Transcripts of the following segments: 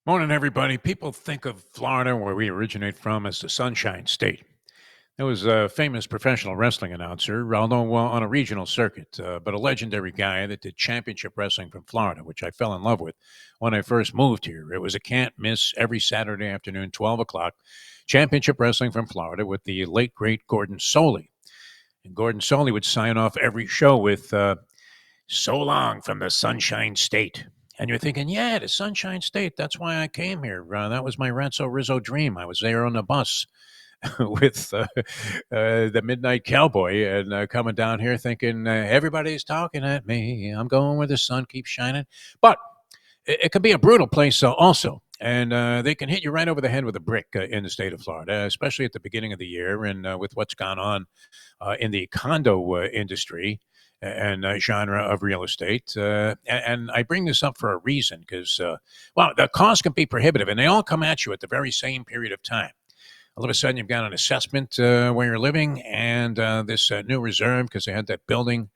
Morning, everybody. People think of Florida, where we originate from, as the Sunshine State. There was a famous professional wrestling announcer, although on a regional circuit, but a legendary guy that did championship wrestling from Florida, which I fell in love with when I first moved here. It was a can't miss every Saturday afternoon, 12 o'clock, championship wrestling from Florida with the late, great Gordon Soley. And Gordon Soley would sign off every show with, so long from the Sunshine State. And you're thinking, yeah, the Sunshine State. That's why I came here. That was my Rancho Rizzo dream. I was there on the bus with the Midnight Cowboy and coming down here thinking, everybody's talking at me. I'm going where the sun keeps shining. But it can be a brutal place also. And they can hit you right over the head with a brick in the state of Florida, especially at the beginning of the year and with what's gone on in the condo industry and genre of real estate. And I bring this up for a reason because, well, the costs can be prohibitive and they all come at you at the very same period of time. All of a sudden, you've got an assessment where you're living and this new reserve because they had that building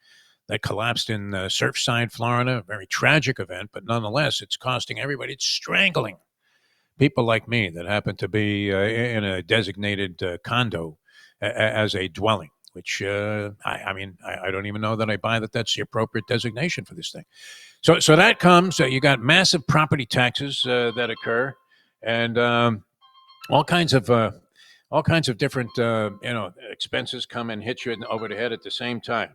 that collapsed in Surfside, Florida. A very tragic event, but nonetheless, it's costing everybody. It's strangling people like me that happen to be in a designated condo as a dwelling, which I mean, I don't even know that I buy that that's the appropriate designation for this thing. So that comes, you got massive property taxes that occur and all kinds of different, expenses come and hit you over the head at the same time.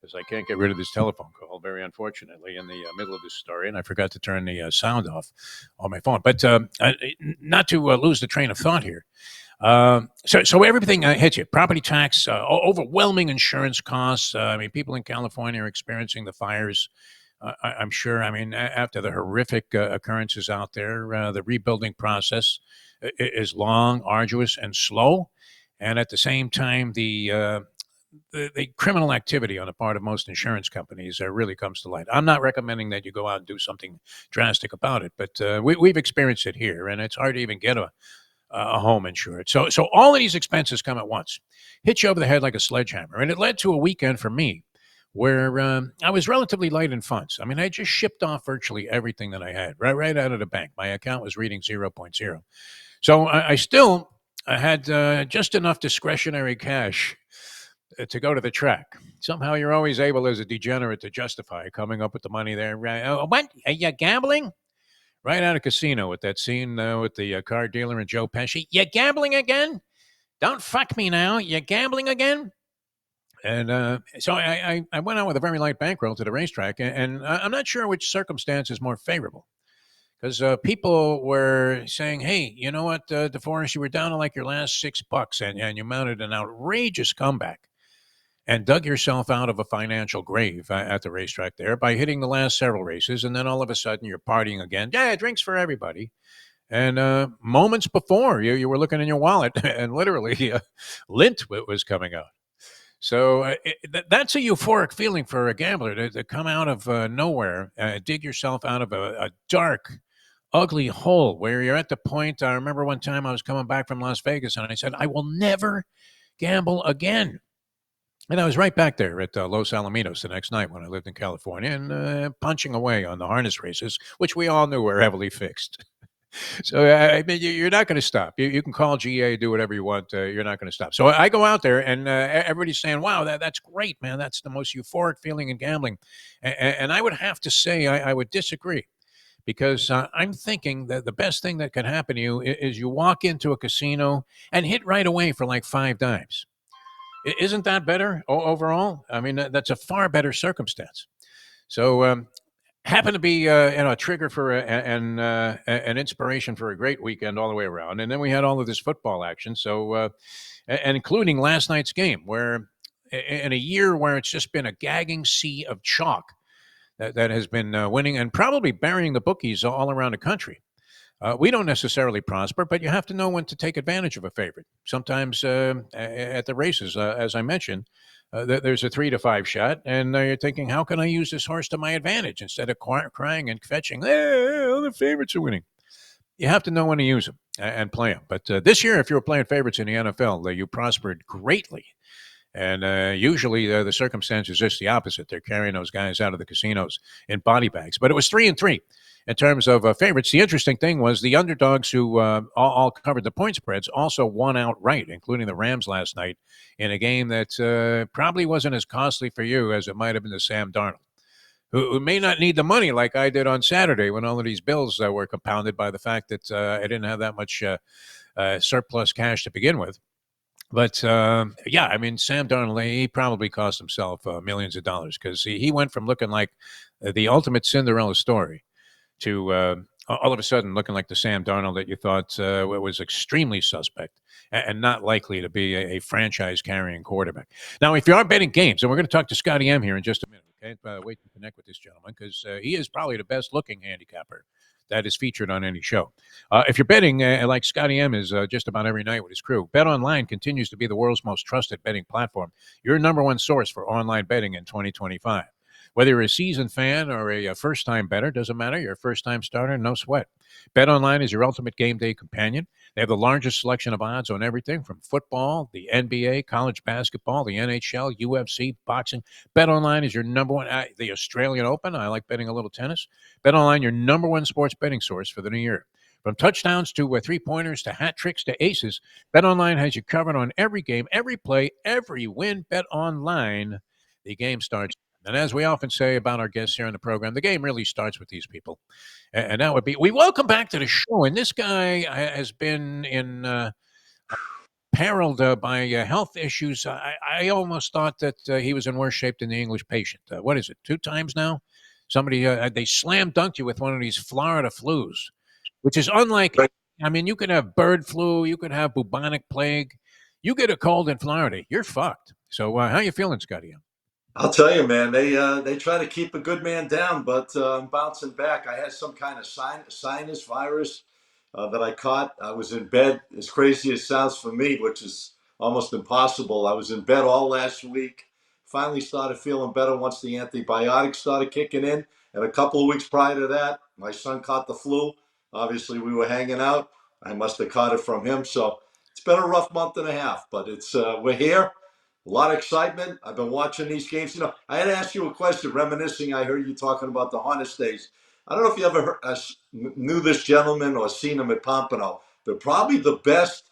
Because I can't get rid of this telephone call, very unfortunately, in the middle of this story, and I forgot to turn the sound off on my phone. But not to lose the train of thought here. So everything hits you: property tax, overwhelming insurance costs. I mean, people in California are experiencing the fires. I'm sure. I mean, after the horrific occurrences out there, the rebuilding process is long, arduous, and slow. And at the same time, the criminal activity on the part of most insurance companies really comes to light. I'm not recommending that you go out and do something drastic about it, but we've experienced it here, and it's hard to even get a home insured. So all of these expenses come at once, hit you over the head like a sledgehammer, and it led to a weekend for me where I was relatively light in funds. I mean, I just shipped off virtually everything that I had right out of the bank. My account was reading 0.0. So I still had just enough discretionary cash to go to the track. Somehow you're always able as a degenerate to justify coming up with the money there. What? Are you gambling? Right out of casino with that scene with the car dealer and Joe Pesci. You gambling again? Don't fuck me now. You gambling again? And so I went out with a very light bankroll to the racetrack, and I'm not sure which circumstance is more favorable. Because people were saying, hey, you know what, DeForrest, you were down to like your last $6 and you mounted an outrageous comeback and dug yourself out of a financial grave at the racetrack there by hitting the last several races. And then all of a sudden you're partying again. Yeah, drinks for everybody. And moments before, you were looking in your wallet and literally lint was coming out. So that's a euphoric feeling for a gambler to come out of nowhere, dig yourself out of a dark, ugly hole where you're at the point. I remember one time I was coming back from Las Vegas and I said, I will never gamble again. And I was right back there at Los Alamitos the next night when I lived in California and punching away on the harness races, which we all knew were heavily fixed. So, I mean, you're not going to stop. You can call GA, do whatever you want. You're not going to stop. So I go out there and everybody's saying, wow, that's great, man. That's the most euphoric feeling in gambling. And I would have to say I would disagree because I'm thinking that the best thing that can happen to you is you walk into a casino and hit right away for like 5 dimes. Isn't that better overall? I mean, that's a far better circumstance. So, happened to be a trigger for an inspiration for a great weekend all the way around. And then we had all of this football action. So, and including last night's game, where in a year where it's just been a gagging sea of chalk that has been winning and probably burying the bookies all around the country. We don't necessarily prosper, but you have to know when to take advantage of a favorite. Sometimes at the races, as I mentioned, there's a 3 to 5 shot, and you're thinking, how can I use this horse to my advantage instead of crying and fetching? All the favorites are winning. You have to know when to use them and play them. But this year, if you were playing favorites in the NFL, you prospered greatly. And usually the circumstance is just the opposite. They're carrying those guys out of the casinos in body bags. But it was 3-3 in terms of favorites. The interesting thing was the underdogs who all covered the point spreads also won outright, including the Rams last night in a game that probably wasn't as costly for you as it might have been to Sam Darnold, who may not need the money like I did on Saturday when all of these bills were compounded by the fact that I didn't have that much surplus cash to begin with. But yeah, I mean, Sam Darnold, he probably cost himself millions of dollars because he went from looking like the ultimate Cinderella story to all of a sudden looking like the Sam Darnold that you thought was extremely suspect and not likely to be a franchise carrying quarterback. Now, if you are betting games, and we're going to talk to Scotty M here in just a minute, okay? Wait to connect with this gentleman because he is probably the best looking handicapper that is featured on any show. If you're betting like Scotty M is just about every night with his crew, Bet Online continues to be the world's most trusted betting platform. Your number one source for online betting in 2025. Whether you're a seasoned fan or a first-time bettor, doesn't matter. You're a first-time starter, no sweat. BetOnline is your ultimate game day companion. They have the largest selection of odds on everything from football, the NBA, college basketball, the NHL, UFC, boxing. BetOnline is your number one. The Australian Open. I like betting a little tennis. BetOnline, your number one sports betting source for the new year. From touchdowns to three-pointers to hat tricks to aces, BetOnline has you covered on every game, every play, every win. BetOnline. The game starts. And as we often say about our guests here on the program, the game really starts with these people. And that would be, we welcome back to the show. And this guy has been in periled by health issues. I almost thought that he was in worse shape than the English patient. What is it, 2 times now? Somebody, they slam dunked you with one of these Florida flus, which is unlike, I mean, you could have bird flu, you could have bubonic plague. You get a cold in Florida, you're fucked. So how you feeling, Scotty? I'll tell you, man. They try to keep a good man down, but I'm bouncing back. I had some kind of sinus virus that I caught. I was in bed, as crazy as it sounds for me, which is almost impossible. I was in bed all last week. Finally started feeling better once the antibiotics started kicking in. And a couple of weeks prior to that, my son caught the flu. Obviously, we were hanging out. I must have caught it from him. So it's been a rough month and a half, but it's we're here. A lot of excitement. I've been watching these games. You know, I had to ask you a question, reminiscing. I heard you talking about the Honest days. I don't know if you ever knew this gentleman or seen him at Pompano. They're probably the best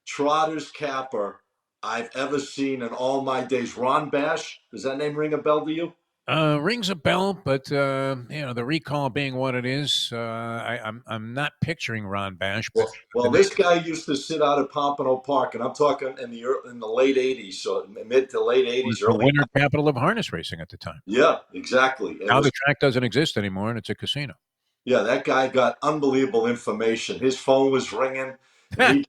trotters capper I've ever seen in all my days. Ron Bash. Does that name ring a bell to you? Rings a bell, but the recall being what it is, I'm not picturing Ron Bash, but Well, the name this guy used to sit out at Pompano Park, and I'm talking in the late '80s, so mid to late was '80s, the early. winter capital of harness racing at the time. Yeah, exactly. It Now was. the track doesn't exist anymore, and it's a casino. Yeah, that guy got unbelievable information. His phone was ringing, and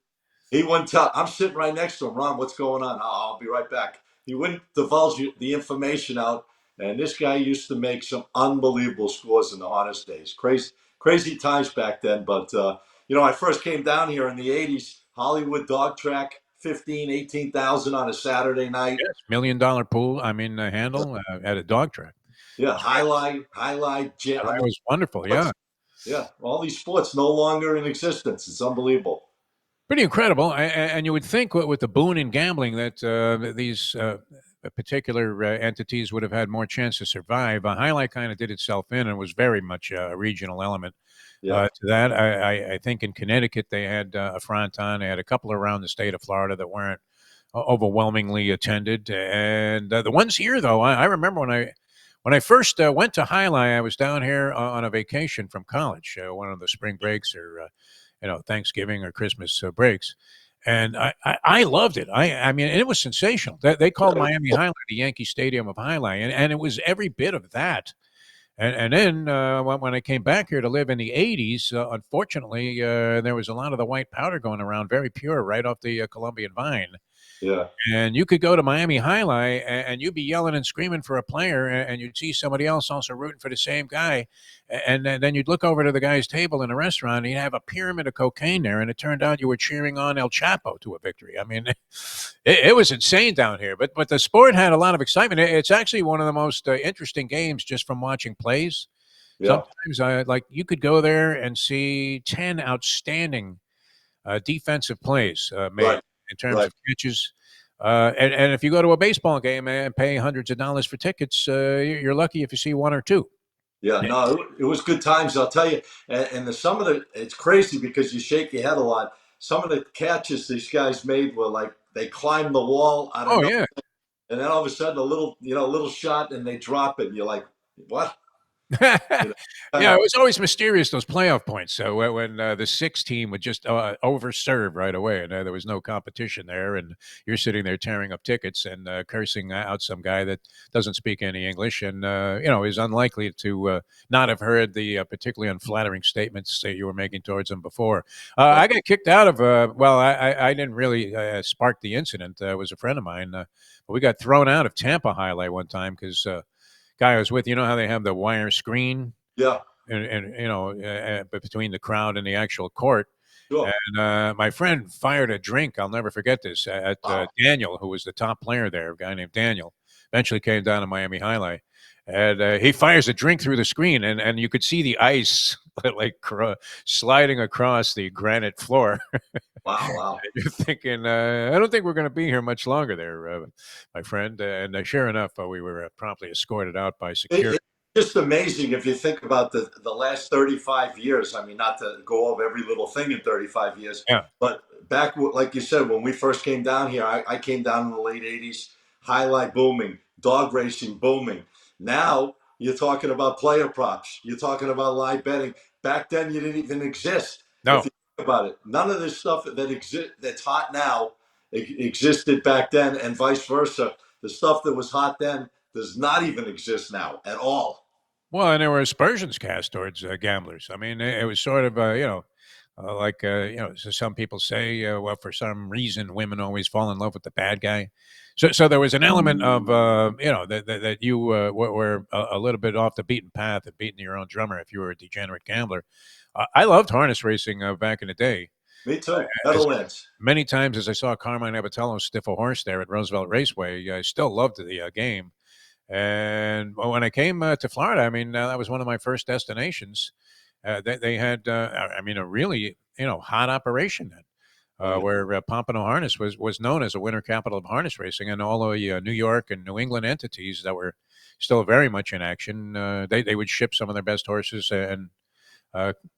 he wouldn't tell. I'm sitting right next to him. Ron, what's going on? I'll be right back. He wouldn't divulge the information out. And this guy used to make some unbelievable scores in the hottest days. Crazy times back then. But I first came down here in the '80s. Hollywood Dog Track, 15, 18,000 on a Saturday night. Yes, $1 million pool. I mean, handle at a dog track. Yeah, highlight, jam. I That mean, was wonderful. Yeah, yeah, all these sports no longer in existence. It's unbelievable. pretty incredible. And you would think with the boon in gambling that these particular entities would have had more chance to survive. Highlight kind of did itself in and was very much a regional element Yeah, to that. I think in Connecticut they had a front on. They had a couple around the state of Florida that weren't overwhelmingly attended. And the ones here, though, I remember when I first went to Highlight, I was down here on a vacation from college, one of the spring breaks or Thanksgiving or Christmas breaks. And I loved it. I mean, it was sensational. They called Miami Highlight the Yankee Stadium of Highlight, and it was every bit of that. And then when I came back here to live in the '80s, unfortunately, there was a lot of the white powder going around, very pure, right off the Colombian vine. yeah, And you could go to Miami Highlight and you'd be yelling and screaming for a player, and you'd see somebody else also rooting for the same guy. And then you'd look over to the guy's table in a restaurant, and he'd have a pyramid of cocaine there, and it turned out you were cheering on El Chapo to a victory. I mean, it was insane down here. But the sport had a lot of excitement. It's actually one of the most interesting games just from watching plays. yeah. Sometimes like you could go there and see 10 outstanding defensive plays made Right, in terms right. of catches. And if you go to a baseball game and pay hundreds of dollars for tickets, you're lucky if you see one or two. Yeah, no, it was good times. I'll tell you. And some of the it's crazy because you shake your head a lot. Some of the catches these guys made were like they climbed the wall out of Oh no, yeah. and then all of a sudden a little shot and they drop it. And you're like, what? You know, kind Yeah, of. it was always mysterious those playoff points. So when the six team would just overserve right away, and there was no competition there, and you're sitting there tearing up tickets and cursing out some guy that doesn't speak any English, and is unlikely to not have heard the particularly unflattering statements that you were making towards him before. Right. I got kicked out of. Well, I didn't really spark the incident. It was a friend of mine, but we got thrown out of Tampa Highlight one time because. Guy I was with, you know how they have the wire screen Yeah. and between the crowd and the actual court. Sure. And my friend fired a drink. I'll never forget this at Wow. Daniel, who was the top player there, a guy named Daniel. Eventually came down to Miami Highlight, and he fires a drink through the screen, and you could see the ice like sliding across the granite floor. Wow. Wow. You're thinking, I don't think we're going to be here much longer, there, my friend. And sure enough, we were promptly escorted out by security. It's just amazing if you think about the last 35 years. I mean, not to go over every little thing in 35 years, Yeah. but back, like you said, when we first came down here, I came down in the late 80s, highlight booming, dog racing booming. Now you're talking about player props. You're talking about live betting. Back then, you didn't even exist. If No. you think about it, none of this stuff that's hot now existed back then, and vice versa. The stuff that was hot then does not even exist now at all. Well, and there were aspersions cast towards gamblers. I mean, it was sort of, like, so some people say, well, for some reason, women always fall in love with the bad guy. So there was an element of, that you were a little bit off the beaten path and beating your own drummer if you were a degenerate gambler. I loved harness racing back in the day. Me too. As Meadowlands. many times as I saw Carmine Abatello stiff a horse there at Roosevelt Raceway, I still loved the game. And when I came to Florida, I mean, that was one of my first destinations. They had, I mean, a really, hot operation then, Oh yeah. where Pompano Harness was known as a winter capital of harness racing, and all the New York and New England entities that were still very much in action. They would ship some of their best horses and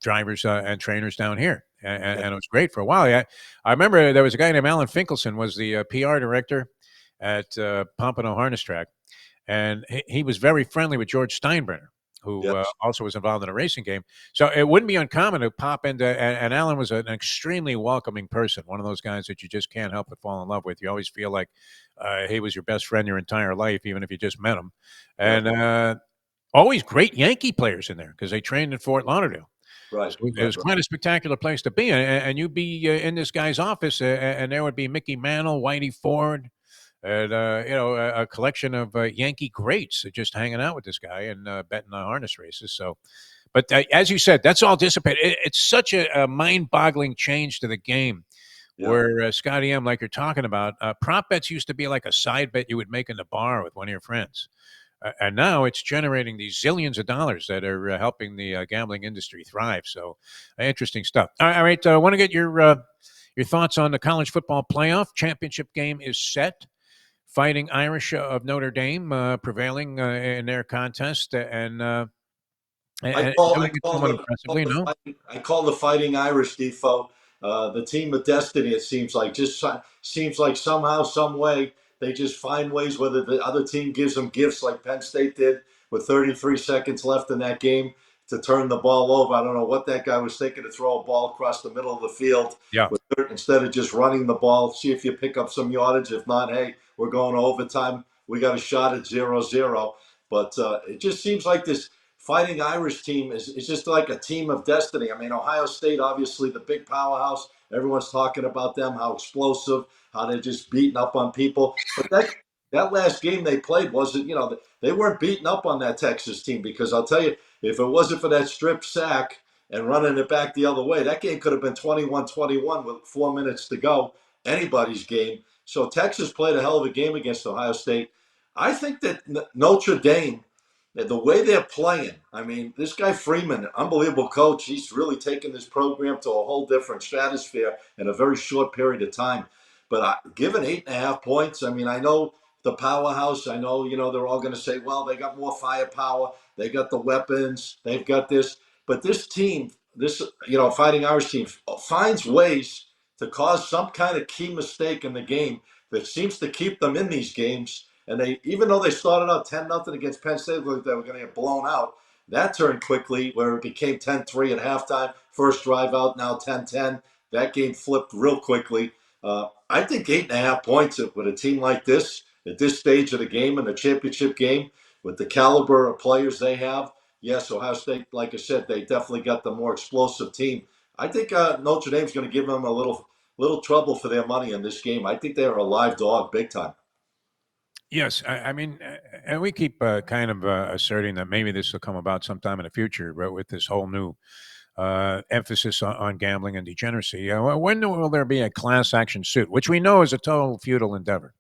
drivers and trainers down here, and it was great for a while. I remember there was a guy named Alan Finkelson was the PR director at Pompano Harness Track, and he was very friendly with George Steinbrenner, who Yes. also was involved in a racing game. So it wouldn't be uncommon to pop into, and Alan was an extremely welcoming person, one of those guys that you just can't help but fall in love with. You always feel like he was your best friend your entire life, even if you just met him. Right. And always great Yankee players in there because they trained in Fort Lauderdale. Right. So it Right. was quite a spectacular place to be, and you'd be in this guy's office, and there would be Mickey Mantle, Whitey Ford, and a collection of Yankee greats just hanging out with this guy and betting on harness races. So, but as you said, that's all dissipated. It's such a mind-boggling change to the game. Yeah. Where Scotty M, like you're talking about, prop bets used to be like a side bet you would make in the bar with one of your friends. And now it's generating these zillions of dollars that are helping the gambling industry thrive. So, interesting stuff. All right, I want to get your thoughts on the college football playoff championship game is set. Fighting Irish of Notre Dame prevailing in their contest and doing it somewhat impressively. No, I call the Fighting Irish, Defo, the team of destiny. It seems like seems like somehow, some way, they just find ways. Whether the other team gives them gifts, like Penn State did, with 33 seconds left in that game to turn the ball over. I don't know what that guy was thinking to throw a ball across the middle of the field yeah. instead of just running the ball. See if you pick up some yardage. If not, hey, we're going to overtime. We got a shot at 0-0. But it just seems like this Fighting Irish team is just like a team of destiny. I mean, Ohio State, obviously the big powerhouse. Everyone's talking about them, how explosive, how they're just beating up on people. But that last game they played wasn't, they weren't beating up on that Texas team, because I'll tell you, if it wasn't for that strip sack and running it back the other way, that game could have been 21-21 with 4 minutes to go. Anybody's game. So Texas played a hell of a game against Ohio State. I think that Notre Dame, the way they're playing, I mean, this guy Freeman, unbelievable coach. He's really taken this program to a whole different stratosphere in a very short period of time. But given 8.5 points, I mean, I know the powerhouse. I know, they're all going to say, well, they got more firepower. They got the weapons. They've got this. But this team, Fighting Irish team, finds ways to cause some kind of key mistake in the game that seems to keep them in these games. And even though they started out 10-0 against Penn State, looked like they were going to get blown out. That turned quickly, where it became 10-3 at halftime. First drive out, now 10-10. That game flipped real quickly. I think 8.5 points with a team like this at this stage of the game in the championship game, with the caliber of players they have. Yes, Ohio State, like I said, they definitely got the more explosive team. I think Notre Dame's going to give them a little trouble for their money in this game. I think they are a live dog, big time. Yes, I mean, and we keep kind of asserting that maybe this will come about sometime in the future, but with this whole new emphasis on gambling and degeneracy. When will there be a class action suit, which we know is a total futile endeavor?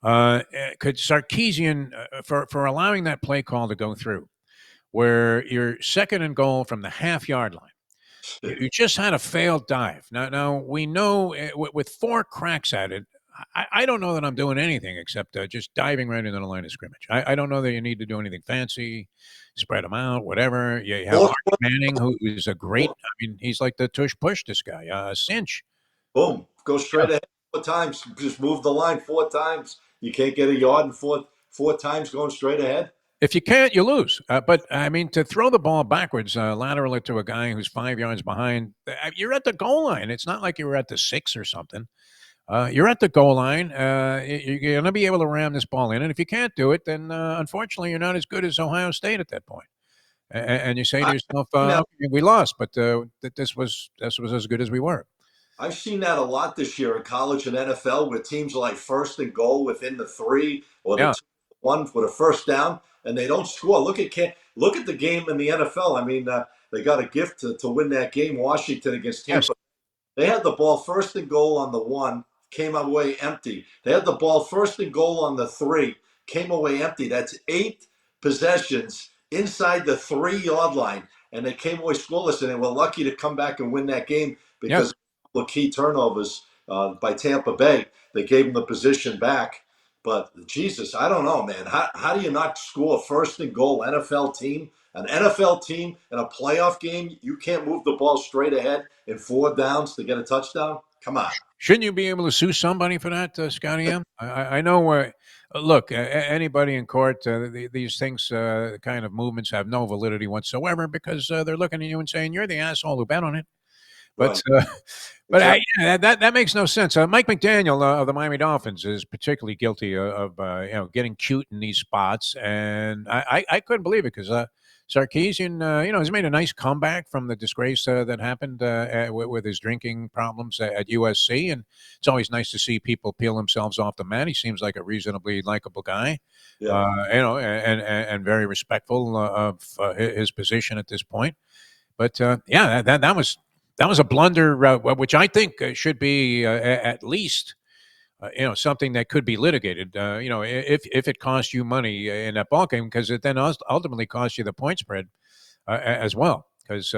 Could Sarkeesian, for allowing that play call to go through, where you're second and goal from the half-yard line, you just had a failed dive. Now we know with four cracks at it, I don't know that I'm doing anything except just diving right into the line of scrimmage. I don't know that you need to do anything fancy, spread them out, whatever. You have Fourth, Arch Manning, who is a great. I mean, he's like the tush push. This guy, cinch. boom, go Yeah. straight ahead 4 times. Just move the line 4 times. You can't get a yard in four times going straight ahead. If you can't, you lose. But I mean, to throw the ball backwards, laterally to a guy who's 5 yards behind, you're at the goal line. It's not like you were at the 6 or something. You're at the goal line. You're going to be able to ram this ball in, and if you can't do it, then unfortunately, you're not as good as Ohio State at that point. And you say to I, yourself, now, "Okay, we lost, but this was as good as we were." I've seen that a lot this year in college and NFL, where teams are like first and goal within the 3 or the Yeah. 2-1 with a first down, and they don't score. Look at the game in the NFL. I mean, they got a gift to win that game, Washington against Yes. Tampa. They had the ball first and goal on the 1, came away empty. They had the ball first and goal on the 3, came away empty. That's 8 possessions inside the 3-yard line, and they came away scoreless. And they were lucky to come back and win that game because Yes. of a couple of key turnovers by Tampa Bay. They gave them the position back. But Jesus, I don't know, man. How do you not score first and goal? An NFL team in a playoff game, you can't move the ball straight ahead in 4 downs to get a touchdown? Come on. Shouldn't you be able to sue somebody for that, Scotty M? I know. Look, anybody in court, these things, kind of movements have no validity whatsoever because they're looking at you and saying you're the asshole who bet on it. But Right. but Exactly. yeah, that makes no sense. Mike McDaniel of the Miami Dolphins is particularly guilty of getting cute in these spots, and I couldn't believe it because Sarkeesian has made a nice comeback from the disgrace that happened with his drinking problems at USC, and it's always nice to see people peel themselves off the mat. He seems like a reasonably likable guy, Yeah. and very respectful of his position at this point. But yeah, that was a blunder, which I think should be at least something that could be litigated. If it costs you money in that ball game, because it then ultimately costs you the point spread as well. Because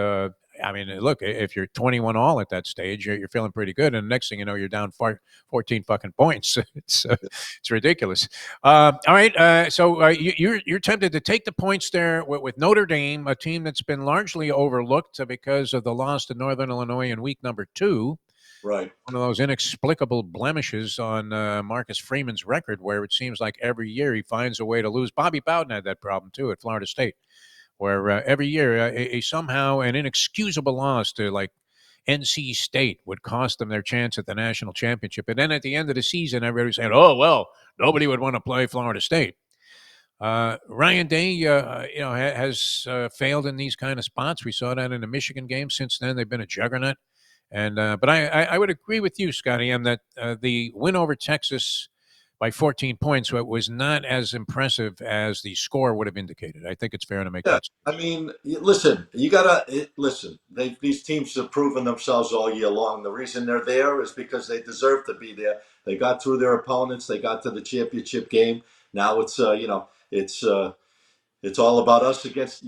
I mean, look, if you're 21 all at that stage, you're feeling pretty good, and the next thing you know, you're down 14 fucking points. It's ridiculous. All right, so you're tempted to take the points there with Notre Dame, a team that's been largely overlooked because of the loss to Northern Illinois in week number 2. Right. One of those inexplicable blemishes on Marcus Freeman's record, where it seems like every year he finds a way to lose. Bobby Bowden had that problem too at Florida State, where every year a somehow an inexcusable loss to like NC State would cost them their chance at the national championship. And then at the end of the season, everybody's saying, "Oh well, nobody would want to play Florida State." Ryan Day, has failed in these kind of spots. We saw that in the Michigan game. Since then, they've been a juggernaut. And but I would agree with you, Scotty, M, that the win over Texas by 14 points was not as impressive as the score would have indicated. I think it's fair to make Yeah. that I mean, listen, you got to listen. These teams have proven themselves all year long. The reason they're there is because they deserve to be there. They got through their opponents. They got to the championship game. Now it's all about us against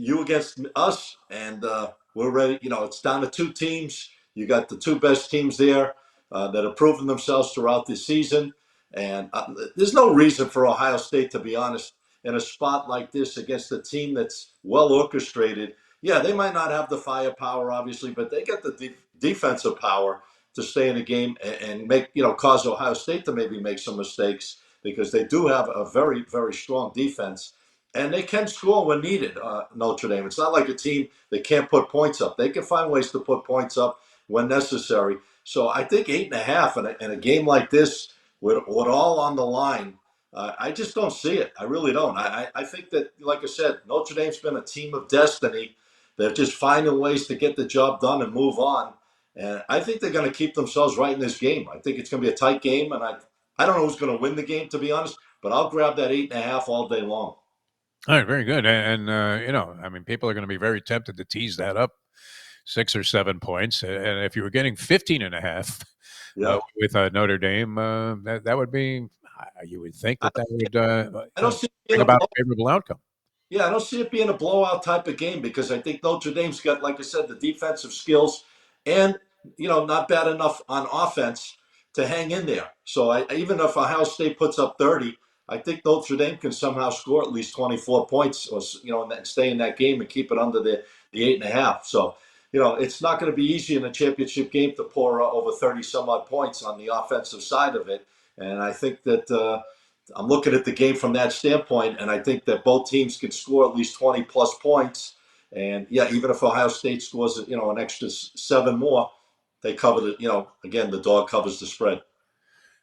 us, and we're ready. It's down to 2 teams. You got the 2 best teams there. that have proven themselves throughout the season. And there's no reason for Ohio State, to be honest, in a spot like this against a team that's well orchestrated. Yeah, they might not have the firepower, obviously, but they get the defensive power to stay in the game and make, cause Ohio State to maybe make some mistakes because they do have a very, very strong defense. And they can score when needed, Notre Dame. It's not like a team that can't put points up. They can find ways to put points up when necessary. So I think 8.5 in a game like this with all on the line, I just don't see it. I really don't. I think that, like I said, Notre Dame's been a team of destiny. They're just finding ways to get the job done and move on. And I think they're going to keep themselves right in this game. I think it's going to be a tight game, and I don't know who's going to win the game, to be honest, but I'll grab that 8.5 all day long. All right, very good. And I mean, people are going to be very tempted to tease that up 6 or 7 points. And if you were getting 15 and a half Yeah. with Notre Dame, that would be, you would think I, that would I don't see it bring being a about blow. a favorable outcome. Yeah, I don't see it being a blowout type of game because I think Notre Dame's got, like I said, the defensive skills and, not bad enough on offense to hang in there. So even if Ohio State puts up 30, I think Notre Dame can somehow score at least 24 points or, and stay in that game and keep it under the 8.5. So, it's not going to be easy in a championship game to pour over 30 some odd points on the offensive side of it. And I think that, I'm looking at the game from that standpoint, and I think that both teams can score at least 20 plus points. And yeah, even if Ohio State scores, an extra 7 more, they cover the, again, the dog covers the spread.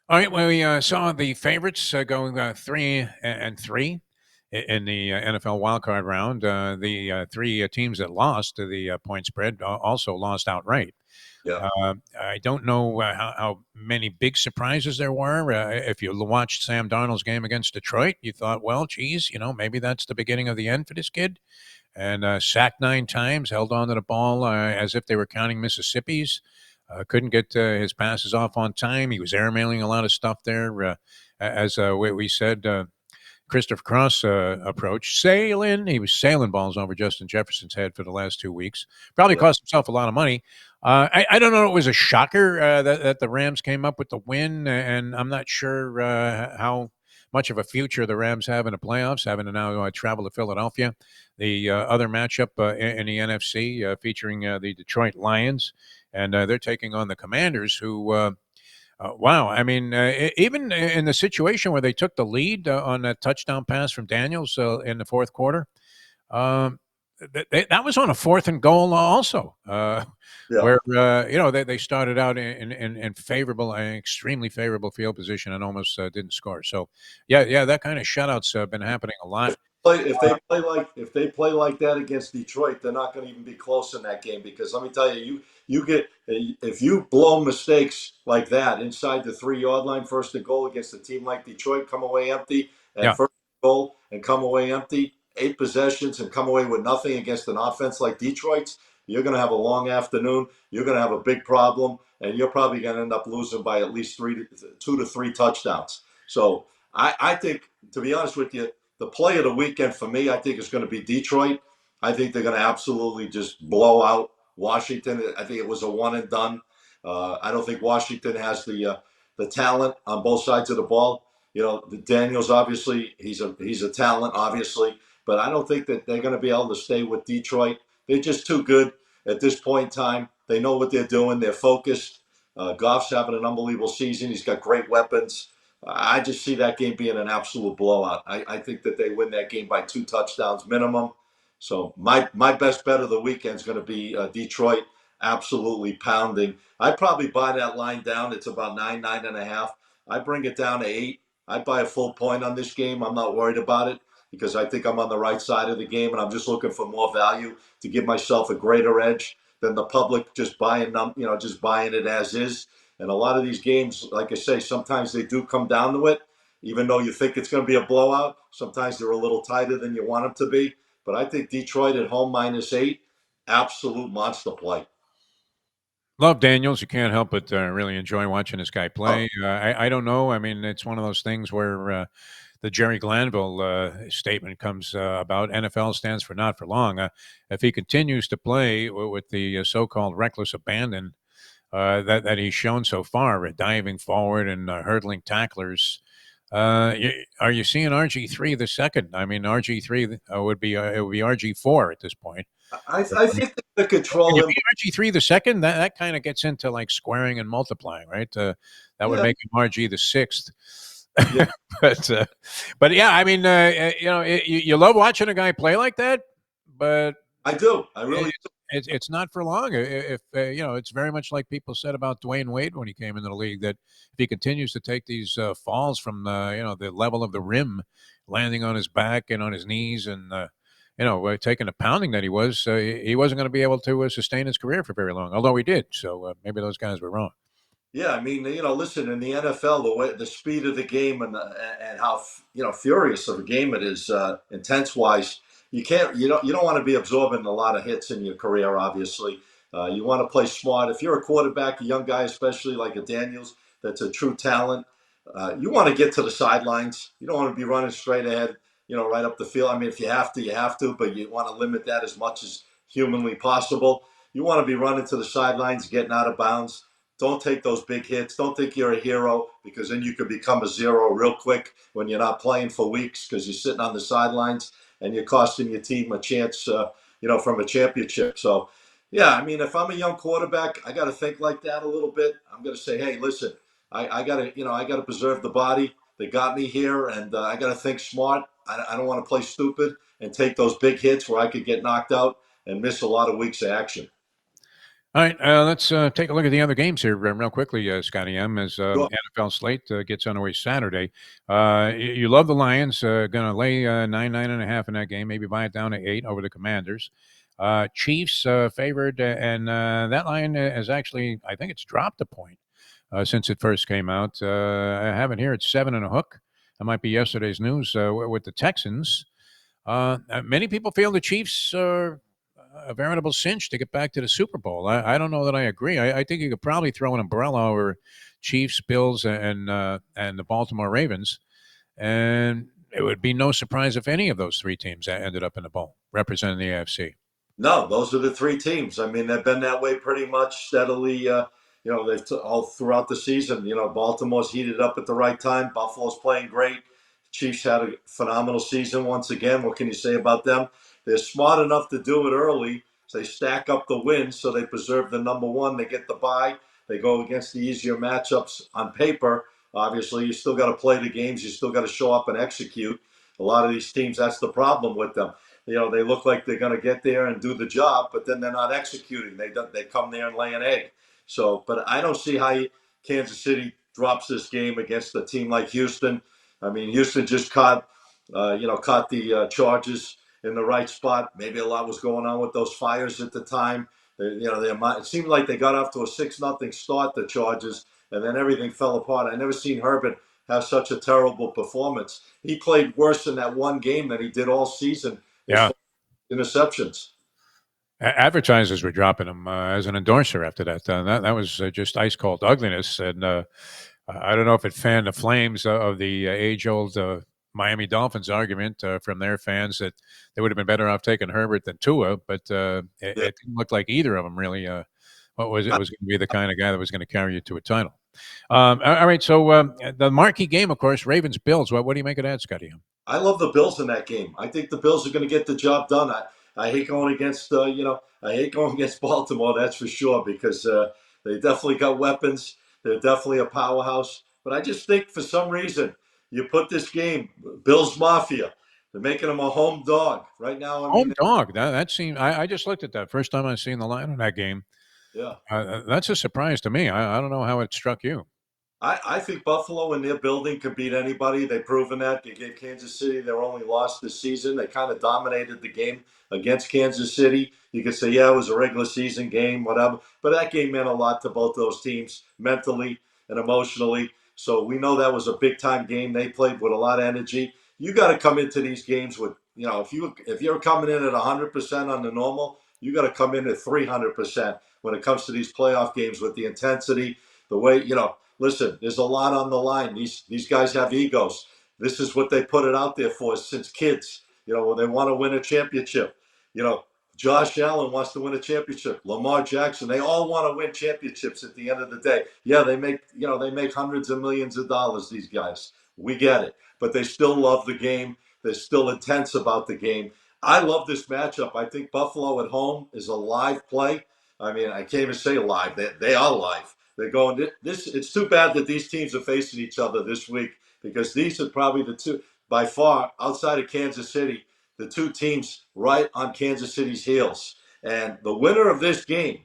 All right, well, we saw the favorites going 3-3 in the NFL wildcard round. The three teams that lost to the point spread also lost outright. Yeah. I don't know how many big surprises there were. If you watched Sam Darnold's game against Detroit, you thought, well, geez, maybe that's the beginning of the end for this kid. And sacked 9 times, held on to the ball as if they were counting Mississippi's. Couldn't get his passes off on time. He was airmailing a lot of stuff there. As we said, Christopher Cross approach, sailing. He was sailing balls over Justin Jefferson's head for the last 2 weeks. Probably Yeah. cost himself a lot of money. I don't know. It was a shocker that the Rams came up with the win, and I'm not sure how much of a future the Rams have in the playoffs, having to now travel to Philadelphia. The other matchup in the NFC featuring the Detroit Lions, and they're taking on the Commanders, who wow. I mean, even in the situation where they took the lead on that touchdown pass from Daniels in the fourth quarter, um, that was on a 4th and goal also, Yeah. where, they started out in favorable, extremely favorable field position and almost didn't score. So, yeah, that kind of shutouts have been happening a lot. If they play like that against Detroit, they're not going to even be close in that game because let me tell you, you get if you blow mistakes like that inside the 3 yard line, 1st and goal against a team like Detroit, come away empty, and Yeah. 1st and goal and come away empty, 8 possessions and come away with nothing against an offense like Detroit's, you're going to have a long afternoon. You're going to have a big problem, and you're probably going to end up losing by at least 2 to 3 touchdowns. So I think, to be honest with you, the play of the weekend for me, I think, is going to be Detroit. I think they're going to absolutely just blow out Washington. I think it was a one and done. I don't think Washington has the talent on both sides of the ball. Daniels obviously he's a talent, obviously, but I don't think that they're going to be able to stay with Detroit. They're just too good at this point in time. They know what they're doing. They're focused. Goff's having an unbelievable season. He's got great weapons. I just see that game being an absolute blowout. I think that they win that game by 2 touchdowns minimum. So my best bet of the weekend is going to be Detroit absolutely pounding. I'd probably buy that line down. It's about 9.5. I bring it down to 8. I'd buy a full point on this game. I'm not worried about it because I think I'm on the right side of the game and I'm just looking for more value to give myself a greater edge than the public just buying it as is. And a lot of these games, like I say, sometimes they do come down to it. Even though you think it's going to be a blowout, sometimes they're a little tighter than you want them to be. But I think Detroit at home -8, absolute monster play. Love Daniels. You can't help but really enjoy watching this guy Oh, play. I don't know. I mean, it's one of those things where the Jerry Glanville statement comes about NFL stands for not for long. If he continues to play with the so-called reckless abandon that he's shown so far, diving forward and hurdling tacklers. Are you seeing RG3 the second? I mean, RG3 would be RG4 at this point. I think they could Can control you him. be RG3 the second? That kind of gets into like squaring and multiplying, right? That would Yeah, make him RG the sixth. yeah, but uh, but yeah, I mean, you love watching a guy play like that, but I do. I really it's not for long. If it's very much like people said about Dwayne Wade when he came into the league, that if he continues to take these falls from the level of the rim, landing on his back and on his knees, and taking the pounding that he wasn't going to be able to sustain his career for very long. Although he did, so maybe those guys were wrong. Yeah, I mean, listen, in the NFL, the speed of the game and how furious of a game it is, intense wise, you don't want to be absorbing a lot of hits in your career. Obviously, you want to play smart. If you're a quarterback, a young guy, especially like a Daniels, that's a true talent. You want to get to the sidelines. You don't want to be running straight ahead, right up the field. I mean, if you have to, you have to, but you want to limit that as much as humanly possible. You want to be running to the sidelines, getting out of bounds. Don't take those big hits. Don't think you're a hero because then you could become a zero real quick when you're not playing for weeks because you're sitting on the sidelines and you're costing your team a chance, from a championship. So, yeah, I mean, if I'm a young quarterback, I got to think like that a little bit. I'm going to say, hey, listen, I got to, I got to preserve the body. They got me here, and I got to think smart. I don't want to play stupid and take those big hits where I could get knocked out and miss a lot of weeks of action. All right, let's take a look at the other games here real quickly, Scotty M. As Sure. NFL slate gets underway Saturday. You love the Lions. Going to lay 9.5 in that game. Maybe buy it down to 8 over the Commanders. Chiefs favored, and that line is actually, I think it's dropped a point since it first came out. I have it here at 7.5. That might be yesterday's news with the Texans. Many people feel the Chiefs are a veritable cinch to get back to the Super Bowl. I don't know that I agree. I think you could probably throw an umbrella over Chiefs, Bills, and the Baltimore Ravens, and it would be no surprise if any of those three teams ended up in the bowl representing the AFC. No, those are the three teams. I mean, they've been that way pretty much steadily. They've all throughout the season. Baltimore's heated up at the right time. Buffalo's playing great. Chiefs had a phenomenal season once again. What can you say about them? They're smart enough to do it early. So they stack up the wins, so they preserve the number one. They get the bye. They go against the easier matchups on paper. Obviously, you still got to play the games. You still got to show up and execute. A lot of these teams, that's the problem with them. They look like they're going to get there and do the job, but then they're not executing. They come there and lay an egg. So, but I don't see how Kansas City drops this game against a team like Houston. I mean, Houston just caught the Chargers in the right spot. Maybe a lot was going on with those fires at the time. It seemed like they got off to a 6-0 start, the Chargers, and then everything fell apart. I never seen Herbert have such a terrible performance. He played worse in that one game than he did all season as Yeah, far as interceptions. advertisers were dropping him as an endorser after that. That was just ice cold ugliness, and I don't know if it fanned the flames of the age old Miami Dolphins argument from their fans that they would have been better off taking Herbert than Tua, but Yeah. it didn't look like either of them really. What was it? Was going to be the kind of guy that was going to carry you to a title. All right, so the marquee game, of course, Ravens Bills. What do you make of that, Scotty? I love the Bills in that game. I think the Bills are going to get the job done. I hate going against I hate going against Baltimore. That's for sure because they definitely got weapons. They're definitely a powerhouse. But I just think for some reason you put this game Bills Mafia. They're making them a home dog right now. I Home mean, dog. That seemed. I just looked at that first time I seen the line on that game. yeah. That's a surprise to me. I don't know how it struck you. I think Buffalo in their building could beat anybody. They've proven that. They gave Kansas City their only loss this season. They kind of dominated the game against Kansas City. You could say, yeah, it was a regular season game, whatever. But that game meant a lot to both those teams mentally and emotionally. So we know that was a big time game. They played with a lot of energy. You got to come into these games with, if you're coming in at 100% on the normal, you got to come in at 300% when it comes to these playoff games with the intensity, the way, listen, there's a lot on the line. These guys have egos. This is what they put it out there for since kids. They want to win a championship. You know, Josh Allen wants to win a championship. Lamar Jackson, they all want to win championships at the end of the day. Yeah, they make hundreds of millions of dollars, these guys. We get it. But they still love the game. They're still intense about the game. I love this matchup. I think Buffalo at home is a live play. I mean, I can't even say live. They are live. They're going this. It's too bad that these teams are facing each other this week because these are probably the two by far outside of Kansas City, the two teams right on Kansas City's heels. And the winner of this game,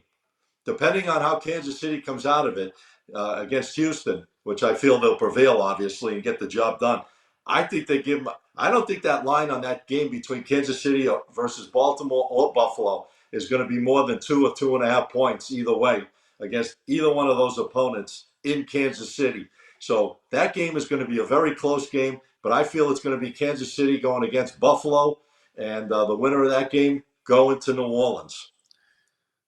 depending on how Kansas City comes out of it against Houston, which I feel they'll prevail, obviously, and get the job done. I think they give them. I don't think that line on that game between Kansas City versus Baltimore or Buffalo is going to be more than 2 or 2.5 points either way against either one of those opponents in Kansas City. So that game is going to be a very close game, but I feel it's going to be Kansas City going against Buffalo, and the winner of that game going to New Orleans.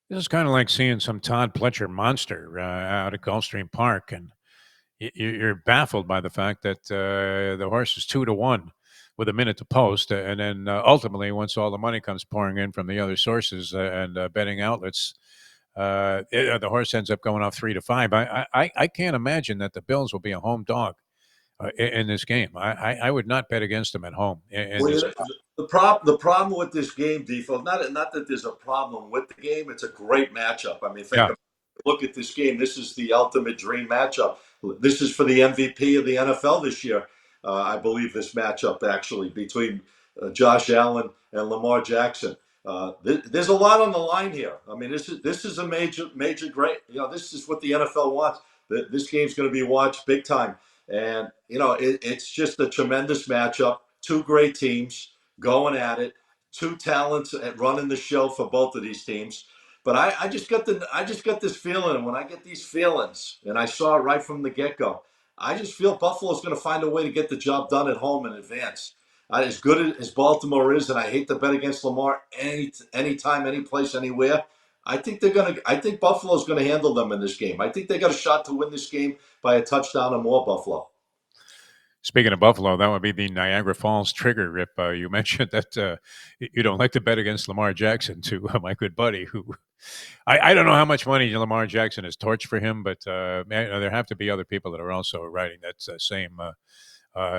This is kind of like seeing some Todd Pletcher monster out at Gulfstream Park, and you're baffled by the fact that the horse is 2-1 with a minute to post, and then ultimately, once all the money comes pouring in from the other sources and betting outlets, the horse ends up going off 3-5. I can't imagine that the Bills will be a home dog in this game. I would not bet against them at home in Well, this. the problem with this game, Defo, not that there's a problem with the game. It's a great matchup. I mean, Yeah. look at this game. This is the ultimate dream matchup. This is for the MVP of the NFL this year. I believe this matchup actually between Josh Allen and Lamar Jackson. There's a lot on the line here. I mean, this is a major great. This is what the NFL wants. This game's going to be watched big time, and it's just a tremendous matchup. Two great teams going at it. Two talents at running the show for both of these teams. But I just got this feeling, and when I get these feelings, and I saw it right from the get go, I just feel Buffalo's going to find a way to get the job done at home in advance. As good as Baltimore is, and I hate to bet against Lamar anytime, any place, anywhere. I think Buffalo's going to handle them in this game. I think they got a shot to win this game by a touchdown or more. Buffalo. Speaking of Buffalo, that would be the Niagara Falls trigger, Rip. You mentioned that you don't like to bet against Lamar Jackson, to my good buddy, who I don't know how much money Lamar Jackson has torched for him, but there have to be other people that are also riding that same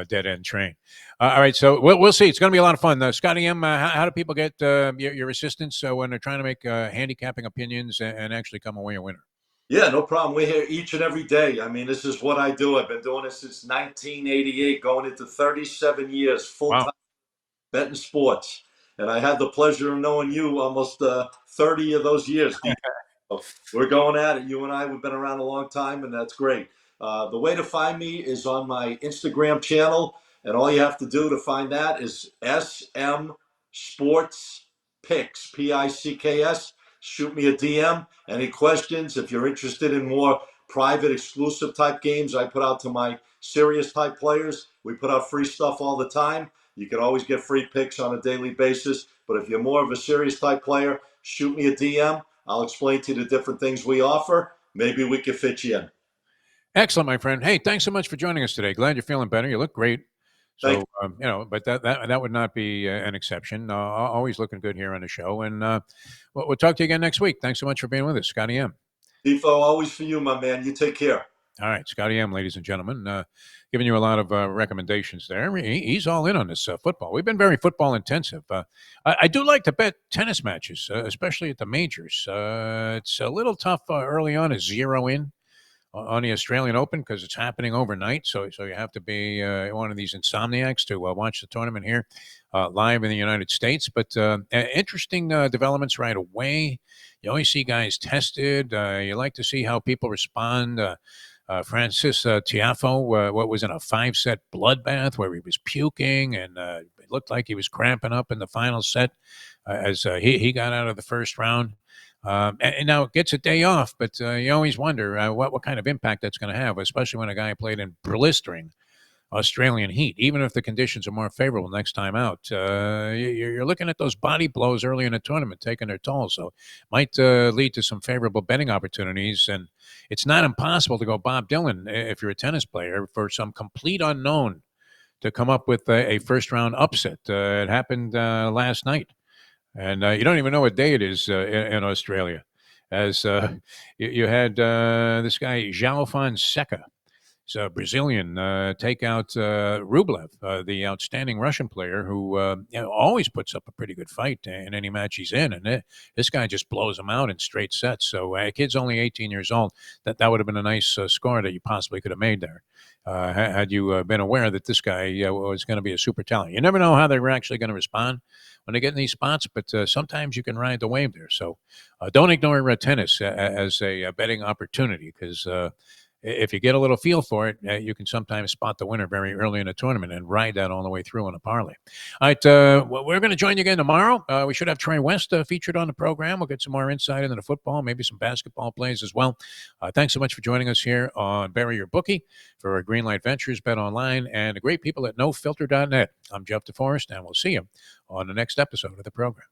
dead end train. All right, so we'll see. It's going to be a lot of fun. Scotty M, how do people get your assistance when they're trying to make handicapping opinions and actually come away a winner? Yeah, no problem. We're here each and every day. I mean, this is what I do. I've been doing this since 1988, going into 37 years full Wow. time betting sports. And I had the pleasure of knowing you almost 30 of those years. So we're going at it. You and I, we've been around a long time, and that's great. The way to find me is on my Instagram channel, and all you have to do to find that is SM Sports Picks, Picks. Shoot me a DM. Any questions? If you're interested in more private, exclusive type games, I put out to my serious type players. We put out free stuff all the time. You can always get free picks on a daily basis. But if you're more of a serious type player, shoot me a DM. I'll explain to you the different things we offer. Maybe we can fit you in. Excellent, my friend. Hey, thanks so much for joining us today. Glad you're feeling better. You look great. Thank So, but that would not be an exception. Always looking good here on the show. And we'll talk to you again next week. Thanks so much for being with us, Scotty M. you. Defo, always for you, my man. You take care. All right, Scotty M, ladies and gentlemen, giving you a lot of recommendations there. He's all in on this football. We've been very football intensive. I do like to bet tennis matches, especially at the majors. It's a little tough early on to zero in on the Australian Open because it's happening overnight. So you have to be one of these insomniacs to watch the tournament here live in the United States. But interesting developments right away. You always see guys tested. You like to see how people respond. Francis Tiafoe, what was in a 5-set bloodbath where he was puking and it looked like he was cramping up in the final set as he got out of the first round. And now it gets a day off, but you always wonder what kind of impact that's going to have, especially when a guy played in blistering Australian heat. Even if the conditions are more favorable next time out, you're looking at those body blows early in the tournament taking their toll. So might lead to some favorable betting opportunities. And it's not impossible to go Bob Dylan if you're a tennis player for some complete unknown to come up with a first round upset. It happened last night. And you don't even know what day it is in Australia. As you had this guy, João Fonseca. So Brazilian take out Rublev, the outstanding Russian player who always puts up a pretty good fight in any match he's in, and this guy just blows him out in straight sets. So kid's only 18 years old. That would have been a nice score that you possibly could have made there. Had you been aware that this guy was going to be a super talent. You never know how they were actually going to respond when they get in these spots, but sometimes you can ride the wave there. So don't ignore tennis as a betting opportunity, because if you get a little feel for it, you can sometimes spot the winner very early in a tournament and ride that all the way through in a parlay. All right, we're going to join you again tomorrow. We should have Trey West featured on the program. We'll get some more insight into the football, maybe some basketball plays as well. Thanks so much for joining us here on Bury Your Bookie for our Greenlight Ventures, Bet Online, and the great people at NoFilter.net. I'm Jeff DeForrest, and we'll see you on the next episode of the program.